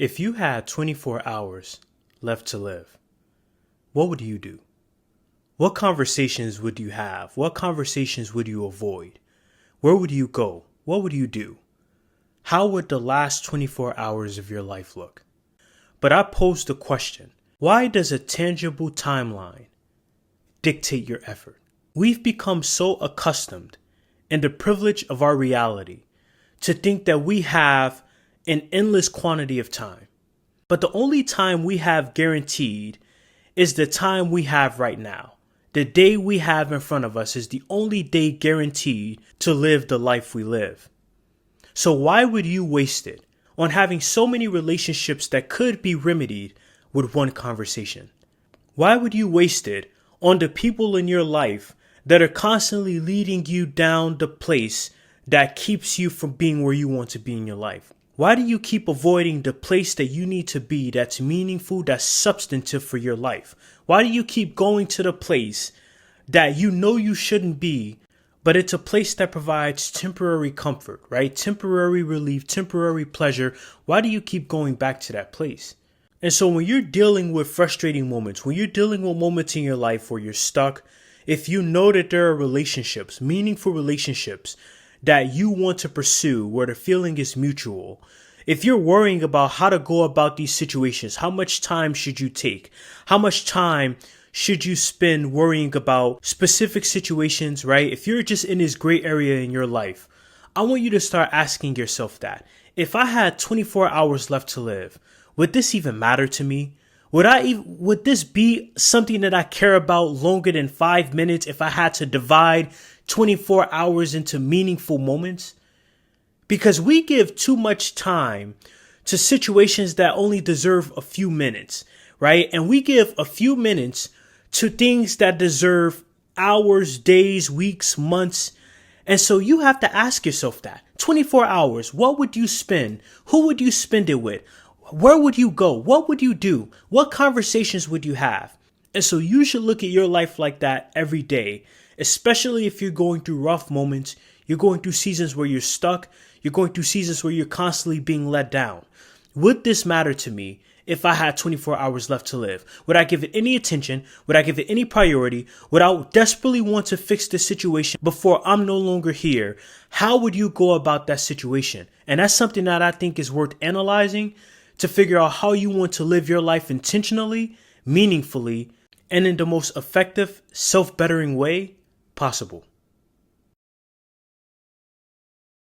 If you had 24 hours left to live, what would you do? What conversations would you have? What conversations would you avoid? Where would you go? What would you do? How would the last 24 hours of your life look? But I posed the question, why does a tangible timeline dictate your effort? We've become so accustomed in the privilege of our reality to think that we have an endless quantity of time. But the only time we have guaranteed is the time we have right now. The day we have in front of us is the only day guaranteed to live the life we live. So why would you waste it on having so many relationships that could be remedied with one conversation? Why would you waste it on the people in your life that are constantly leading you down the place that keeps you from being where you want to be in your life? Why do you keep avoiding the place that you need to be that's meaningful, that's substantive for your life? Why do you keep going to the place that you know you shouldn't be, but it's a place that provides temporary comfort, right? Temporary relief, temporary pleasure. Why do you keep going back to that place? And so when you're dealing with frustrating moments, when you're dealing with moments in your life where you're stuck, if you know that there are relationships, meaningful relationships that you want to pursue where the feeling is mutual, if you're worrying about how to go about these situations, how much time should you take? How much time should you spend worrying about specific situations, right? If you're just in this gray area in your life, I want you to start asking yourself that. If I had 24 hours left to live, would this even matter to me? Would this be something that I care about longer than 5 minutes if I had to divide 24 hours into meaningful moments? Because we give too much time to situations that only deserve a few minutes, right? And we give a few minutes to things that deserve hours, days, weeks, months. And so you have to ask yourself that. 24 hours, what would you spend? Who would you spend it with? Where would you go? What would you do? What conversations would you have? And so you should look at your life like that every day, especially if you're going through rough moments, you're going through seasons where you're stuck, you're going through seasons where you're constantly being let down. Would this matter to me if I had 24 hours left to live? Would I give it any attention? Would I give it any priority? Would I desperately want to fix this situation before I'm no longer here? How would you go about that situation? And that's something that I think is worth analyzing to figure out how you want to live your life intentionally, meaningfully, and in the most effective, self-bettering way possible.